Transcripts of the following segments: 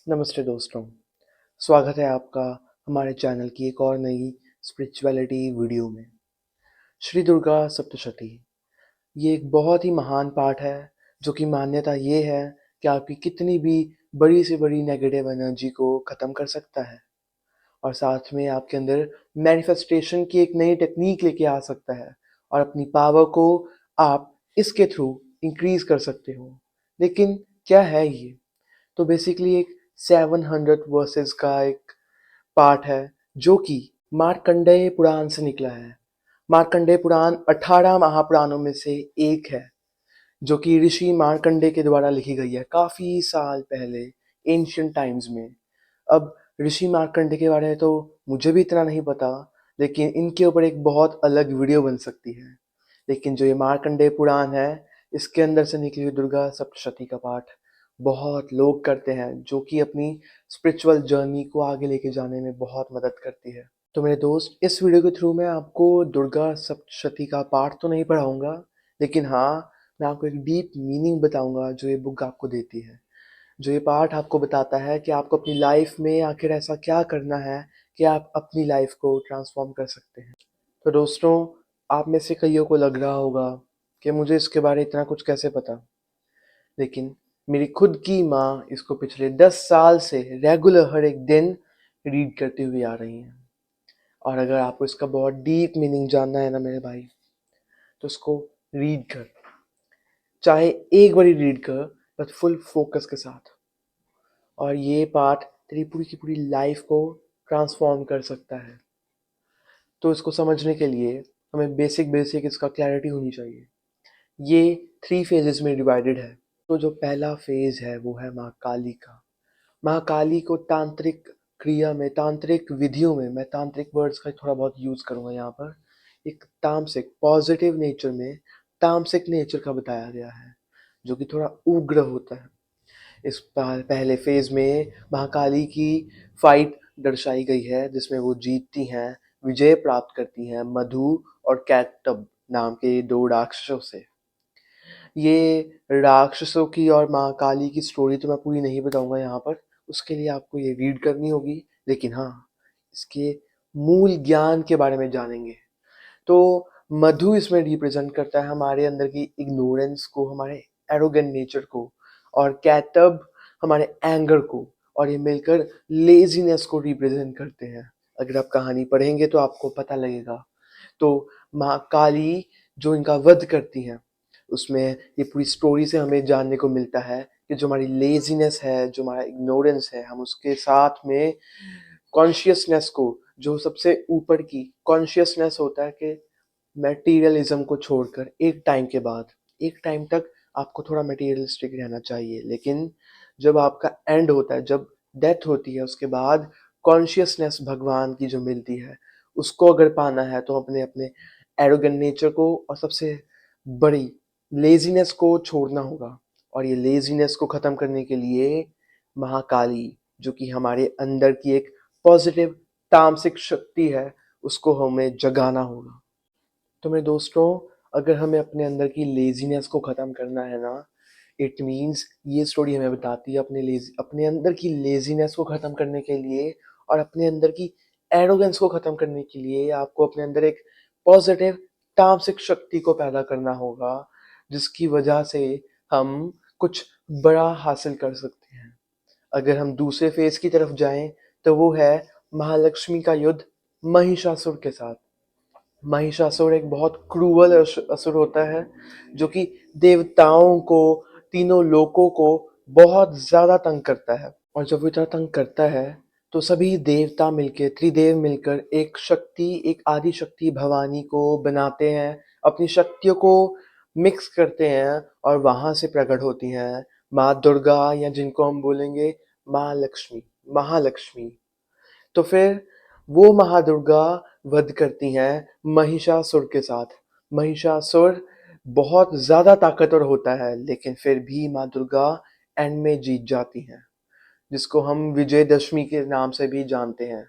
नमस्ते दोस्तों, स्वागत है आपका हमारे चैनल की एक और नई स्पिरिचुअलिटी वीडियो में। श्री दुर्गा सप्तशती ये एक बहुत ही महान पाठ है, जो कि मान्यता ये है कि आपकी कितनी भी बड़ी से बड़ी नेगेटिव एनर्जी को ख़त्म कर सकता है और साथ में आपके अंदर मैनिफेस्टेशन की एक नई टेक्नीक लेके आ सकता है और अपनी पावर को आप इसके थ्रू इंक्रीज़ कर सकते हो। लेकिन क्या है ये? तो बेसिकली एक 700 वर्सेस का एक पार्ट है जो कि मार्कंडेय पुराण से निकला है। मार्कंडेय पुराण 18 महापुराणों में से एक है, जो कि ऋषि मार्कंडेय के द्वारा लिखी गई है काफ़ी साल पहले, एंशिएंट टाइम्स में। अब ऋषि मार्कंडेय के बारे में तो मुझे भी इतना नहीं पता, लेकिन इनके ऊपर एक बहुत अलग वीडियो बन सकती है। लेकिन जो ये मार्कंडेय पुराण है, इसके अंदर से निकली हुई दुर्गा सप्तशती का पाठ बहुत लोग करते हैं, जो कि अपनी स्पिरिचुअल जर्नी को आगे लेके जाने में बहुत मदद करती है। तो मेरे दोस्त, इस वीडियो के थ्रू मैं आपको दुर्गा सप्तशती का पाठ तो नहीं पढ़ाऊंगा, लेकिन हाँ, मैं आपको एक डीप मीनिंग बताऊंगा जो ये बुक आपको देती है। जो ये पाठ आपको बताता है कि आपको अपनी लाइफ में आखिर ऐसा क्या करना है कि आप अपनी लाइफ को ट्रांसफॉर्म कर सकते हैं। तो दोस्तों, आप में से कईयों को लग रहा होगा कि मुझे इसके बारे में इतना कुछ कैसे पता, लेकिन मेरी खुद की माँ इसको पिछले 10 साल से रेगुलर हर एक दिन रीड करती हुई आ रही हैं। और अगर आपको इसका बहुत डीप मीनिंग जानना है ना मेरे भाई, तो इसको रीड कर, चाहे एक बारी रीड कर, बट फुल फोकस के साथ। और ये पार्ट तेरी पूरी की पूरी लाइफ को ट्रांसफॉर्म कर सकता है। तो इसको समझने के लिए हमें बेसिक इसका क्लैरिटी होनी चाहिए। ये 3 फेजेस में डिवाइडेड है। तो जो पहला फेज है वो है माँ काली का। माँ काली को तांत्रिक क्रिया में, तांत्रिक विधियों में, मैं तांत्रिक वर्ड्स का थोड़ा बहुत यूज़ करूँगा यहाँ पर, एक तामसिक पॉजिटिव नेचर में तामसिक नेचर का बताया गया है, जो कि थोड़ा उग्र होता है। इस पहले फेज में महाकाली की फाइट दर्शाई गई है, जिसमें वो जीतती हैं, विजय प्राप्त करती हैं मधु और कैटब नाम के 2 राक्षसों से। ये राक्षसों की और माँ काली की स्टोरी तो मैं पूरी नहीं बताऊंगा यहाँ पर, उसके लिए आपको ये रीड करनी होगी। लेकिन हाँ, इसके मूल ज्ञान के बारे में जानेंगे। तो मधु इसमें रिप्रेजेंट करता है हमारे अंदर की इग्नोरेंस को, हमारे एरोगेंट नेचर को, और कैटब हमारे एंगर को, और ये मिलकर लेजीनेस को रिप्रेजेंट करते हैं। अगर आप कहानी पढ़ेंगे तो आपको पता लगेगा। तो माँ काली जो इनका वध करती हैं, उसमें ये पूरी स्टोरी से हमें जानने को मिलता है कि जो हमारी लेजीनेस है, जो हमारा इग्नोरेंस है, हम उसके साथ में कॉन्शियसनेस को, जो सबसे ऊपर की कॉन्शियसनेस होता है कि मटेरियलिज्म को छोड़कर एक टाइम तक आपको थोड़ा मटेरियलिस्टिक रहना चाहिए, लेकिन जब आपका एंड होता है, जब डेथ होती है, उसके बाद कॉन्शियसनेस भगवान की जो मिलती है, उसको अगर पाना है तो अपने अपने एरोगेंट नेचर को और सबसे बड़ी लेजीनेस को छोड़ना होगा। और ये लेजीनेस को ख़त्म करने के लिए महाकाली, जो कि हमारे अंदर की एक पॉजिटिव तामसिक शक्ति है, उसको हमें जगाना होगा। तो मेरे दोस्तों, अगर हमें अपने अंदर की लेजीनेस को ख़त्म करना है ना, इट मीन्स ये स्टोरी हमें बताती है अपने अंदर की लेजीनेस को ख़त्म करने के लिए और अपने अंदर की एरोगेंस को ख़त्म करने के लिए आपको अपने अंदर एक पॉजिटिव तामसिक शक्ति को पैदा करना होगा, जिसकी वजह से हम कुछ बड़ा हासिल कर सकते हैं। अगर हम दूसरे फेज की तरफ जाएं, तो वो है महालक्ष्मी का युद्ध महिषासुर के साथ। महिषासुर एक बहुत क्रूअल असुर होता है, जो कि देवताओं को, तीनों लोकों को बहुत ज़्यादा तंग करता है। और जब वो इतना तंग करता है, तो सभी देवता मिलकर, त्रिदेव मिलकर एक आदि शक्ति भवानी को बनाते हैं, अपनी शक्तियों को मिक्स करते हैं, और वहाँ से प्रकट होती हैं माँ दुर्गा, या जिनको हम बोलेंगे माँ लक्ष्मी, महालक्ष्मी। तो फिर वो महादुर्गा वध करती हैं महिषासुर के साथ। महिषासुर बहुत ज़्यादा ताकतवर होता है, लेकिन फिर भी माँ दुर्गा एंड में जीत जाती हैं, जिसको हम विजयदशमी के नाम से भी जानते हैं।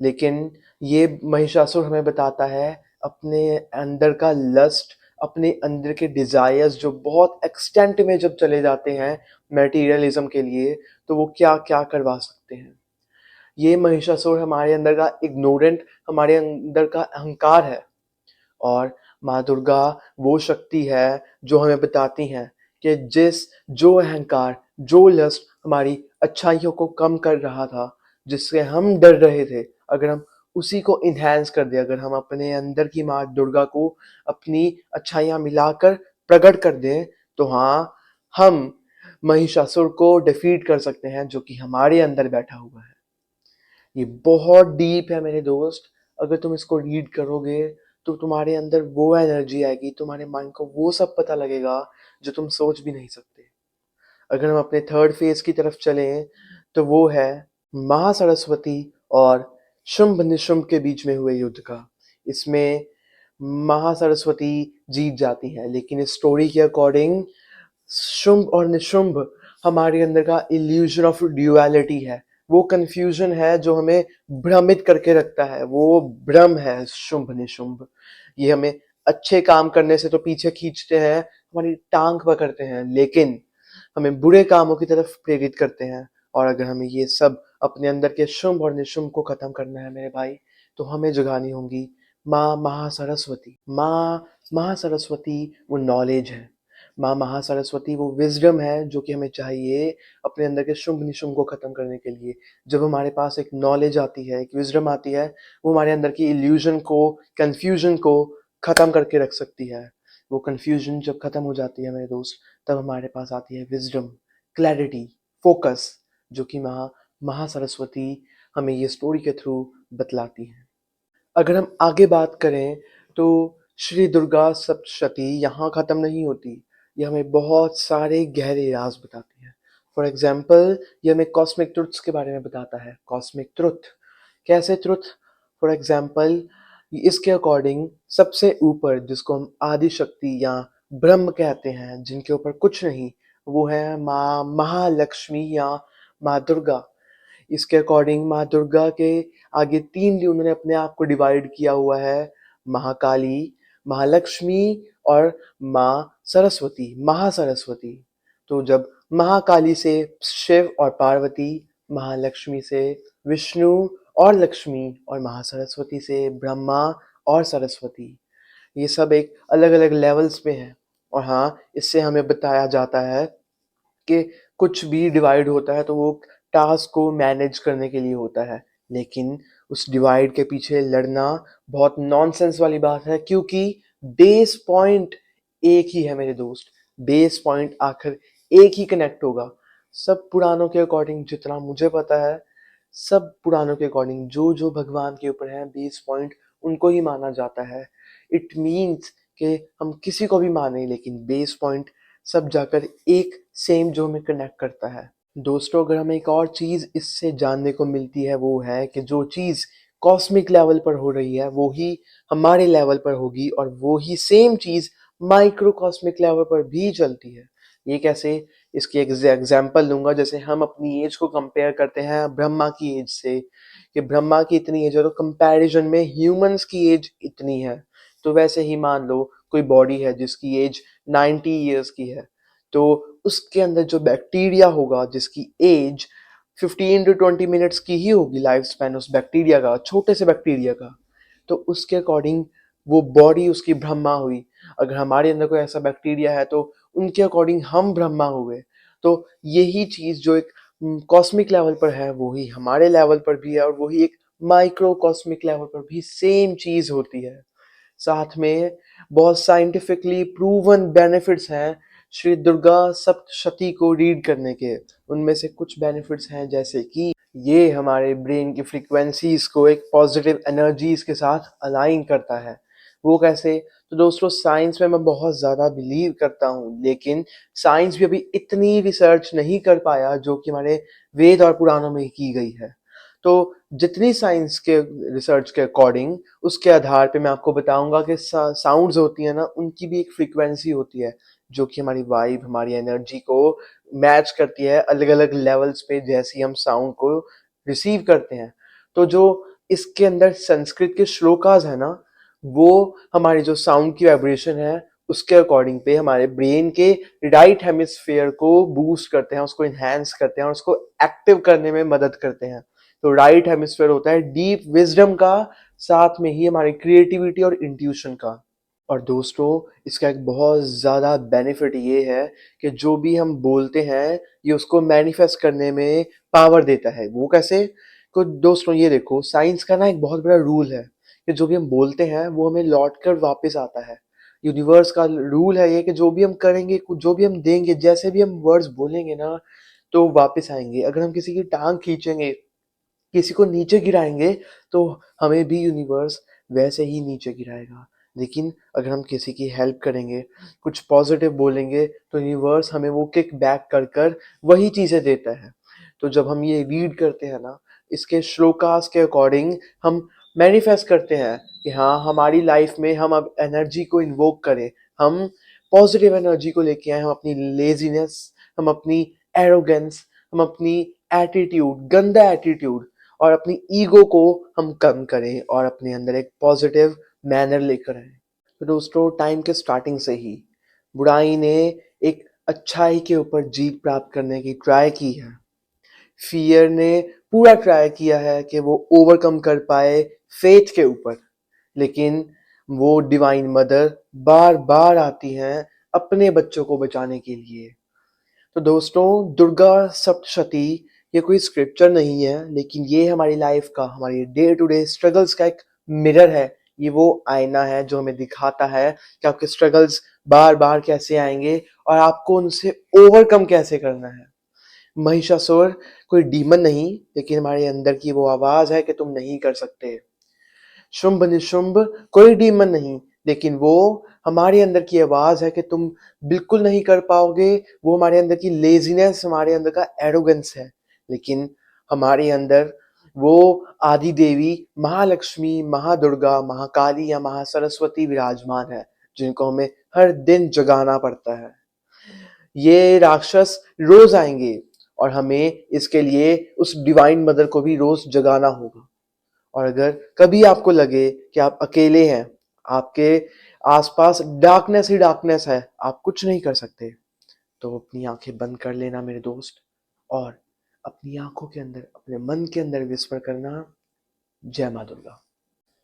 लेकिन ये महिषासुर हमें बताता है अपने अंदर का लस्ट, अपने अंदर के डिज़ायर्स जो बहुत एक्सटेंट में जब चले जाते हैं मटेरियलिज्म के लिए, तो वो क्या-क्या करवा सकते हैं। ये महिषासुर हमारे अंदर का इग्नोरेंट, हमारे अंदर का अहंकार है। और माँ दुर्गा वो शक्ति है जो हमें बताती हैं कि जो अहंकार, जो लस्ट हमारी अच्छाइयों को कम कर रहा था, जिससे हम डर रहे थे, अगर हम उसी को इन्हांस कर दें, अगर हम अपने अंदर की माँ दुर्गा को अपनी अच्छाइयाँ मिलाकर प्रकट कर दें, तो हाँ, हम महिषासुर को डिफीट कर सकते हैं जो कि हमारे अंदर बैठा हुआ है। ये बहुत डीप है मेरे दोस्त। अगर तुम इसको रीड करोगे तो तुम्हारे अंदर वो एनर्जी आएगी, तुम्हारे माइंड को वो सब पता लगेगा जो तुम सोच भी नहीं सकते। अगर हम अपने थर्ड फेज की तरफ चलें तो वो है महासरस्वती और शुंभ निशुंभ के बीच में हुए युद्ध का। इसमें महासरस्वती जीत जाती है, लेकिन इस स्टोरी के अकॉर्डिंग शुंभ और निशुंभ हमारे अंदर का इल्यूजन ऑफ ड्युअलिटी है। वो कंफ्यूजन है जो हमें भ्रमित करके रखता है, वो भ्रम है शुंभ निशुंभ। ये हमें अच्छे काम करने से तो पीछे खींचते हैं, हमारी टांग पकड़ते हैं, लेकिन हमें बुरे कामों की तरफ प्रेरित करते हैं। और अगर हमें ये सब अपने अंदर के शुंभ और निशुंभ को खत्म करना है मेरे भाई, तो हमें जगानी होंगी माँ महासरस्वती। माँ महासरस्वती वो नॉलेज है, माँ महासरस्वती वो विजडम है जो कि हमें चाहिए अपने अंदर के शुंभ निशुंभ को खत्म करने के लिए। जब हमारे पास एक नॉलेज आती है, एक विजडम आती है, वो हमारे अंदर की इल्यूजन को, कंफ्यूजन को खत्म करके रख सकती है। वो कंफ्यूजन जब खत्म हो जाती है मेरे दोस्त, तब हमारे पास आती है विजडम, क्लैरिटी, फोकस, जो कि महासरस्वती हमें ये स्टोरी के थ्रू बतलाती है। अगर हम आगे बात करें तो श्री दुर्गा सप्तशती यहाँ ख़त्म नहीं होती, ये हमें बहुत सारे गहरे राज बताती है। फॉर एग्जाम्पल ये हमें कॉस्मिक ट्रुथ्स के बारे में बताता है। कॉस्मिक ट्रुथ कैसे ट्रुथ? फॉर एग्जाम्पल इसके अकॉर्डिंग सबसे ऊपर जिसको हम आदि शक्ति या ब्रह्म कहते हैं, जिनके ऊपर कुछ नहीं, वो है माँ महालक्ष्मी या माँ दुर्गा। इसके अकॉर्डिंग माँ दुर्गा के आगे 3 डी उन्होंने अपने आप को डिवाइड किया हुआ है, महाकाली, महालक्ष्मी और माँ सरस्वती, महासरस्वती। तो जब महाकाली से शिव और पार्वती, महालक्ष्मी से विष्णु और लक्ष्मी और महासरस्वती से ब्रह्मा और सरस्वती, ये सब एक अलग-अलग लेवल्स पे हैं। और हाँ, इससे हमें बताया जाता है कि कुछ भी डिवाइड होता है तो वो टास्क को मैनेज करने के लिए होता है, लेकिन उस डिवाइड के पीछे लड़ना बहुत नॉनसेंस वाली बात है, क्योंकि बेस पॉइंट एक ही है मेरे दोस्त। बेस पॉइंट आखिर एक ही कनेक्ट होगा। सब पुराणों के अकॉर्डिंग जितना मुझे पता है, सब पुराणों के अकॉर्डिंग जो जो भगवान के ऊपर है बेस पॉइंट उनको ही माना जाता है। इट मीन्स कि हम किसी को भी माने, लेकिन बेस पॉइंट सब जाकर एक सेम जो हमें कनेक्ट करता है। दोस्तों, अगर हमें एक और चीज़ इससे जानने को मिलती है वो है कि जो चीज़ कॉस्मिक लेवल पर हो रही है वो ही हमारे लेवल पर होगी, और वो ही सेम चीज़ माइक्रो कॉस्मिक लेवल पर भी चलती है। ये कैसे? इसकी एग्जाम्पल दूंगा। जैसे हम अपनी एज को कंपेयर करते हैं ब्रह्मा की एज से, कि ब्रह्मा की इतनी एज है तो कंपैरिजन में ह्यूमंस की एज इतनी है। तो वैसे ही मान लो कोई बॉडी है जिसकी एज 90 ईयर्स की है, तो उसके अंदर जो बैक्टीरिया होगा जिसकी एज 15 to 20 मिनट्स की ही होगी, लाइफ स्पैन उस बैक्टीरिया का, छोटे से बैक्टीरिया का, तो उसके अकॉर्डिंग वो बॉडी उसकी ब्रह्मा हुई। अगर हमारे अंदर कोई ऐसा बैक्टीरिया है तो उनके अकॉर्डिंग हम ब्रह्मा हुए। तो यही चीज़ जो एक कॉस्मिक लेवल पर है वही हमारे लेवल पर भी है, और वही एक माइक्रो कॉस्मिक लेवल पर भी सेम चीज़ होती है। साथ में बहुत साइंटिफिकली प्रूवन बेनिफिट्स हैं श्री दुर्गा सप्तशती को रीड करने के। उनमें से कुछ बेनिफिट्स हैं जैसे कि ये हमारे ब्रेन की फ्रीक्वेंसीज को एक पॉजिटिव एनर्जीज के साथ अलाइन करता है। वो कैसे? तो दोस्तों, साइंस में मैं बहुत ज़्यादा बिलीव करता हूँ, लेकिन साइंस भी अभी इतनी रिसर्च नहीं कर पाया जो कि हमारे वेद और पुराणों में की गई है। तो जितनी साइंस के रिसर्च के अकॉर्डिंग, उसके आधार पे मैं आपको बताऊंगा कि साउंड्स होती हैं ना, उनकी भी एक फ्रीक्वेंसी होती है जो कि हमारी वाइब, हमारी एनर्जी को मैच करती है अलग अलग लेवल्स पे, जैसे हम साउंड को रिसीव करते हैं। तो जो इसके अंदर संस्कृत के श्लोकाज है ना, वो हमारी जो साउंड की वाइब्रेशन है उसके अकॉर्डिंग पे हमारे ब्रेन के राइट हेमिस्फेयर को बूस्ट करते हैं, उसको इन्हांस करते हैं और उसको एक्टिव करने में मदद करते हैं। तो राइट हेमिस्फेयर होता है डीप विजडम का, साथ में ही हमारी क्रिएटिविटी और इंट्यूशन का। और दोस्तों, इसका एक बहुत ज़्यादा बेनिफिट ये है कि जो भी हम बोलते हैं ये उसको मैनिफेस्ट करने में पावर देता है। वो कैसे? तो दोस्तों ये देखो, साइंस का ना एक बहुत बड़ा रूल है कि जो भी हम बोलते हैं वो हमें लौट कर वापस आता है। यूनिवर्स का रूल है ये कि जो भी हम करेंगे, जो भी हम देंगे, जैसे भी हम वर्ड्स बोलेंगे ना, तो वापस आएंगे। अगर हम किसी की टांग खींचेंगे, किसी को नीचे गिराएंगे, तो हमें भी यूनिवर्स वैसे ही नीचे गिराएगा। लेकिन अगर हम किसी की हेल्प करेंगे, कुछ पॉजिटिव बोलेंगे, तो यूनिवर्स हमें वो किक बैक कर कर वही चीज़ें देता है। तो जब हम ये रीड करते हैं ना, इसके श्लोकास के अकॉर्डिंग हम मैनिफेस्ट करते हैं कि हाँ, हमारी लाइफ में हम अब एनर्जी को इन्वोक करें, हम पॉजिटिव एनर्जी को लेके आए, हम अपनी लेजीनेस, हम अपनी एरोगेंस, हम अपनी एटीट्यूड, गंदा एटीट्यूड और अपनी ईगो को हम कम करें और अपने अंदर एक पॉजिटिव मैनर लेकर आए। तो दोस्तों, टाइम के स्टार्टिंग से ही बुराई ने एक अच्छाई के ऊपर जीत प्राप्त करने की ट्राई की है। फियर ने पूरा ट्राई किया है कि वो ओवरकम कर पाए फेथ के ऊपर, लेकिन वो डिवाइन मदर बार बार आती हैं अपने बच्चों को बचाने के लिए। तो दोस्तों, दुर्गा सप्तशती ये कोई स्क्रिप्चर नहीं है, लेकिन ये हमारी लाइफ का, हमारी डे टू डे स्ट्रगल्स का एक मिरर है। ये वो आईना है जो हमें दिखाता है कि आपके स्ट्रगल्स बार बार कैसे आएंगे और आपको उनसे ओवरकम कैसे करना है। महिषासुर कोई डीमन नहीं, लेकिन हमारे अंदर की वो आवाज है कि तुम नहीं कर सकते। शुंभ निशुंभ कोई डीमन नहीं, लेकिन वो हमारे अंदर की आवाज है कि तुम बिल्कुल नहीं कर पाओगे। वो हमारे अंदर की लेजीनेस, हमारे अंदर का एरोगेंस है। लेकिन हमारे अंदर वो आदि देवी महालक्ष्मी, महादुर्गा, महाकाली या महासरस्वती विराजमान है, जिनको हमें हर दिन जगाना पड़ता है। ये राक्षस रोज आएंगे और हमें इसके लिए उस डिवाइन मदर को भी रोज जगाना होगा। और अगर कभी आपको लगे कि आप अकेले हैं, आपके आसपास डार्कनेस ही डार्कनेस है, आप कुछ नहीं कर सकते, तो अपनी आंखें बंद कर लेना मेरे दोस्त, और अपनी आंखों के अंदर, अपने मन के अंदर विस्पर करना, जय माँ दुर्गा।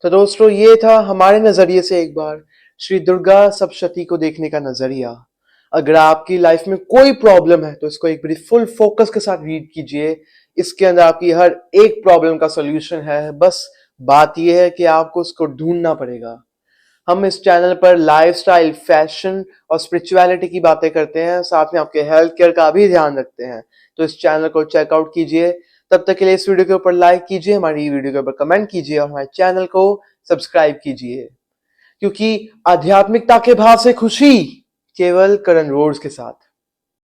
तो दोस्तों, ये था हमारे नजरिए से एक बार श्री दुर्गा सप्तशती को देखने का नजरिया। अगर आपकी लाइफ में कोई प्रॉब्लम है तो इसको एक बारी फुल फोकस के साथ रीड कीजिए। इसके अंदर आपकी हर एक प्रॉब्लम का सॉल्यूशन है। बस बात यह है कि आपको उसको ढूंढना पड़ेगा। हम इस चैनल पर लाइफस्टाइल, फैशन और स्पिरिचुअलिटी की बातें करते हैं, साथ में आपके हेल्थ केयर का भी ध्यान रखते हैं। तो इस चैनल को चेकआउट कीजिए। तब तक के लिए इस वीडियो के ऊपर लाइक कीजिए, हमारी वीडियो के ऊपर कमेंट कीजिए और हमारे चैनल को सब्सक्राइब कीजिए, क्योंकि आध्यात्मिकता के भाव से खुशी केवल करण रोड्स के साथ।